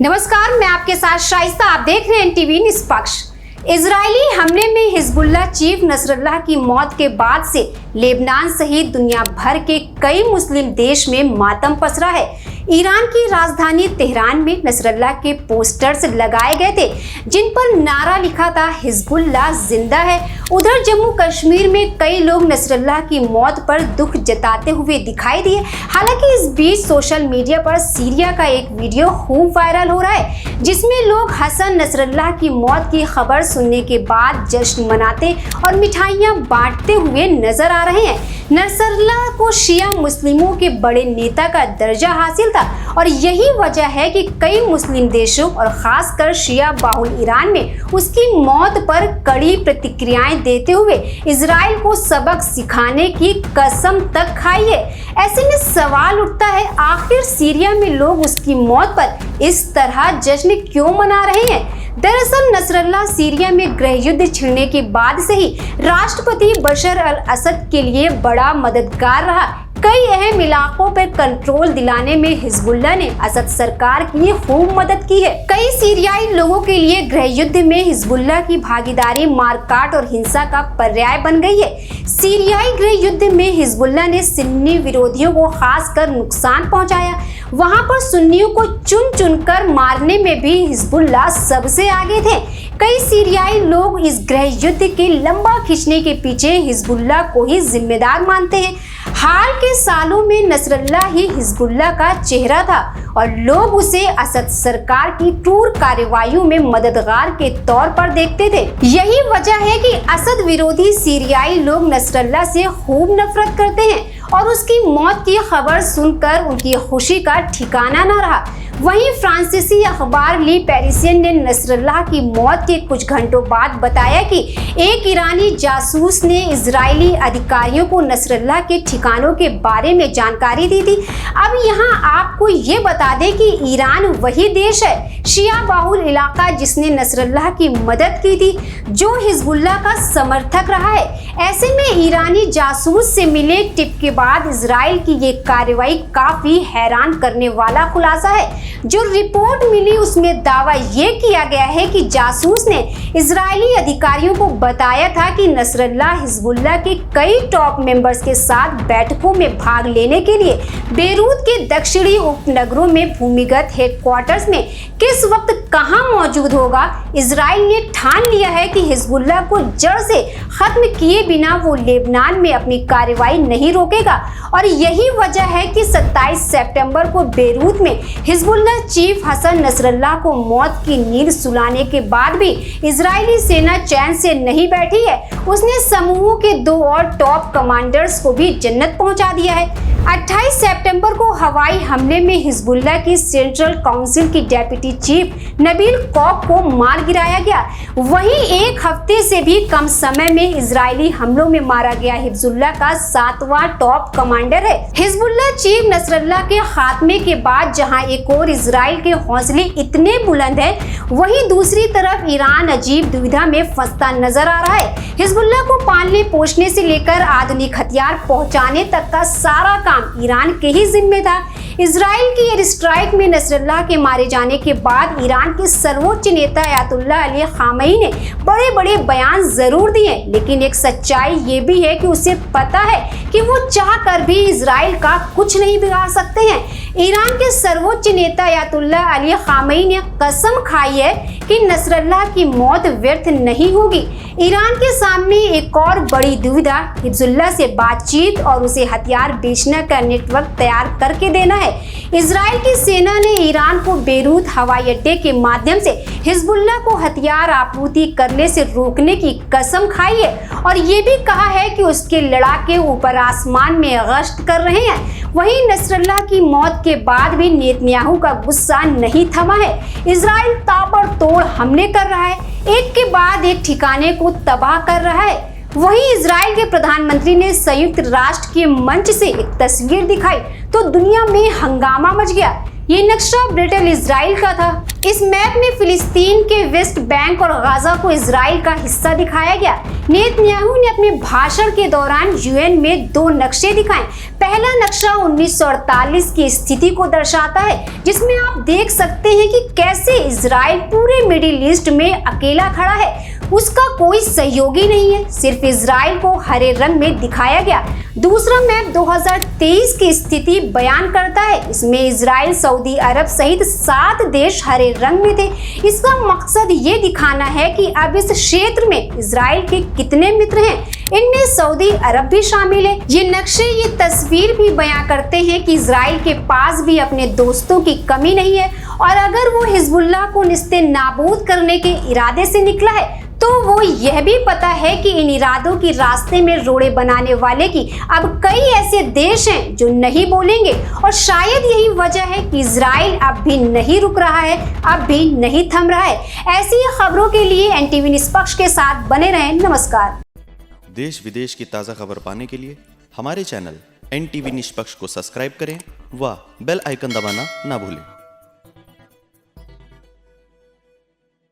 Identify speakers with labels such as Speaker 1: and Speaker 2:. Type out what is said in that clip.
Speaker 1: नमस्कार, मैं आपके साथ शाइस्ता। आप देख रहे हैं एनटीवी निष्पक्ष। इजरायली हमले में हिजबुल्लाह चीफ नसरल्लाह की मौत के बाद से लेबनान सहित दुनिया भर के कई मुस्लिम देश में मातम पसरा है। ईरान की राजधानी तेहरान में नसरल्लाह के पोस्टर्स लगाए गए थे जिन पर नारा लिखा था हिजबुल्लाह जिंदा है। उधर जम्मू कश्मीर में कई लोग नसरल्लाह की मौत पर दुख जताते हुए दिखाई दिए। हालांकि इस बीच सोशल मीडिया पर सीरिया का एक वीडियो खूब वायरल हो रहा है जिसमें लोग हसन नसरल्लाह की मौत की खबर सुनने के बाद जश्न मनाते और मिठाइयां बांटते हुए नजर आ रहे हैं। नसरल्लाह को शिया मुस्लिमों के बड़े नेता का दर्जा हासिल था और यही वजह है कि कई मुस्लिम देशों और खासकर शिया बाहुल ईरान में उसकी मौत पर कड़ी प्रतिक्रियाएं देते हुए इजराइल को सबक सिखाने की कसम तक खाई है। ऐसे में सवाल उठता है, आखिर सीरिया में लोग उसकी मौत पर इस तरह जश्न क्यों मना रहे हैं? दरअसल नसरल्लाह सीरिया में गृह युद्ध छिड़ने के बाद से ही राष्ट्रपति बशर अल असद के लिए बड़ा मददगार रहा। कई अहम इलाकों पर कंट्रोल दिलाने में हिजबुल्लाह ने असद सरकार की खूब मदद की है। कई सीरियाई लोगों के लिए गृह युद्ध में हिजबुल्लाह की भागीदारी मारकाट और हिंसा का पर्याय बन गई है। सीरियाई गृह युद्ध में हिजबुल्लाह ने सुन्नी विरोधियों को खासकर नुकसान पहुंचाया। वहां पर सुन्नियों को चुन चुनकर मारने में भी हिजबुल्लाह सबसे आगे थे। कई सीरियाई लोग इस गृह युद्ध के लंबा खींचने के पीछे हिजबुल्लाह को ही जिम्मेदार मानते हैं। हाल के सालों में नसरल्लाह ही हिजबुल्लाह का चेहरा था और लोग उसे असद सरकार की क्रूर कार्रवाइयों में मददगार के तौर पर देखते थे। यही वजह है कि असद विरोधी सीरियाई लोग नसरल्लाह से खूब नफरत करते हैं और उसकी मौत की खबर सुनकर उनकी खुशी का ठिकाना न रहा। वहीं फ्रांसीसी अखबार ली पेरिसियन ने नसरल्लाह की मौत के कुछ घंटों बाद बताया कि एक ईरानी जासूस ने इजरायली अधिकारियों को नसरल्लाह के ठिकानों के बारे में जानकारी दी थी। अब यहाँ आपको ये बता दें कि ईरान वही देश है, शिया बाहुल इलाका, जिसने नसरल्लाह की मदद की थी, जो हिजबुल्लाह का समर्थक रहा है। ऐसे में ईरानी जासूस से मिले टिप के बाद इजराइल की ये कार्रवाई काफी हैरान करने वाला खुलासा है। जो रिपोर्ट मिली उसमें दावा ये किया गया है कि जासूस ने इजरायली अधिकारियों को बताया था कि नसरल्लाह हिजबुल्लाह के कई टॉप मेंबर्स के साथ बैठकों में भाग लेने के लिए बेरूत के दक्षिणी उपनगरों में भूमिगत हेडक्वार्टर्स में किस वक्त कहां मौजूद होगा। इजराइल ने ठान लिया है कि हिजबुल्लाह को जड़ से खत्म किए बिना वो लेबनान में अपनी कार्रवाई नहीं रोकेगा और यही वजह है कि 27 सितंबर को बेरूत में हिजबुल्लाह चीफ हसन नसरल्लाह को मौत की नींद सुलाने के बाद भी इजरायली सेना चैन से नहीं बैठी है। उसने समूहों के 2 और टॉप कमांडर्स को भी जन्नत पहुंचा दिया है। 28 सितंबर को हवाई हमले में हिजबुल्लाह की सेंट्रल काउंसिल की डेप्यूटी चीफ नबील कौक को मार गिराया गया। वहीं एक हफ्ते से भी कम समय में इजरायली हमलों में मारा गया हिजबुल्लाह का 7वां टॉप कमांडर है। हिजबुल्लाह चीफ नसरल्लाह के खात्मे के बाद जहां एक और इजराइल के हौसले इतने बुलंद है, वहीं दूसरी तरफ ईरान अजीब दुविधा में फंसता नजर आ रहा है। हिजबुल्लाह को पालने पोषने से लेकर आधुनिक हथियार पहुंचाने तक का सारा काम ईरान के ही जिम्मे था। इजराइल की एयर स्ट्राइक में नसरल्लाह के मारे जाने के बाद ईरान के सर्वोच्च नेता अयातुल्लाह अली खामेनी ने बड़े बड़े बयान जरूर दिए, लेकिन एक सच्चाई ये भी है कि उसे पता है कि वो चाह कर भी इजराइल का कुछ नहीं बिगाड़ सकते हैं। ईरान के सर्वोच्च नेता अयातुल्लाह अली खामेनी ने कसम खाई है कि नसरल्लाह की मौत व्यर्थ नहीं होगी। ईरान के सामने एक और बड़ी दुविधा हिजबुल्लाह से बातचीत और उसे हथियार बेचने का नेटवर्क तैयार करके देना है। इजराइल की सेना ने ईरान को बेरूत हवाई अड्डे के माध्यम से हिजबुल्लाह को हथियार आपूर्ति करने से रोकने की कसम खाई है और ये भी कहा है कि उसके लड़ाके ऊपर आसमान में गश्त कर रहे हैं। वहीं नसरल्लाह की मौत के बाद भी नेतन्याहू का गुस्सा नहीं थमा है। इजराइल ताबड़तोड़ हमले कर रहा है, एक के बाद एक ठिकाने को तबाह कर रहा है। वहीं इजराइल के प्रधानमंत्री ने संयुक्त राष्ट्र के मंच से एक तस्वीर दिखाई तो दुनिया में हंगामा मच गया। ये नक्शा ब्रिटेन इजराइल का था। इस मैप में फिलिस्तीन के वेस्ट बैंक और गाजा को इजराइल का हिस्सा दिखाया गया। नेतन्याहू ने अपने भाषण के दौरान यूएन में 2 नक्शे दिखाए। पहला नक्शा 1948 की स्थिति को दर्शाता है, जिसमें आप देख सकते हैं कि कैसे इजराइल पूरे मिडिल ईस्ट में अकेला खड़ा है। उसका कोई सहयोगी नहीं है, सिर्फ इजराइल को हरे रंग में दिखाया गया। दूसरा मैप 2023 की स्थिति बयान करता है। इसमें इजराइल, सऊदी अरब सहित 7 देश हरे रंग में थे। इसका मकसद ये दिखाना है कि अब इस क्षेत्र में इजराइल के कितने मित्र हैं। इनमें सऊदी अरब भी शामिल है। ये नक्शे ये तस्वीर भी बयां करते हैं कि इजराइल के पास भी अपने दोस्तों की कमी नहीं है, और अगर वो हिजबुल्लाह को निस्ते नाबूद करने के इरादे से निकला है तो वो यह भी पता है कि इन इरादों की रास्ते में रोड़े बनाने वाले की अब कई ऐसे देश हैं जो नहीं बोलेंगे। और शायद यही वजह है कि इजराइल अब भी नहीं रुक रहा है, अब भी नहीं थम रहा है। ऐसी खबरों के लिए एनटीवी निष्पक्ष के साथ बने रहें। नमस्कार।
Speaker 2: देश विदेश की ताज़ा खबर पाने के लिए हमारे चैनल एनटीवी निष्पक्ष को सब्सक्राइब करें व बेल आइकन दबाना ना भूलें।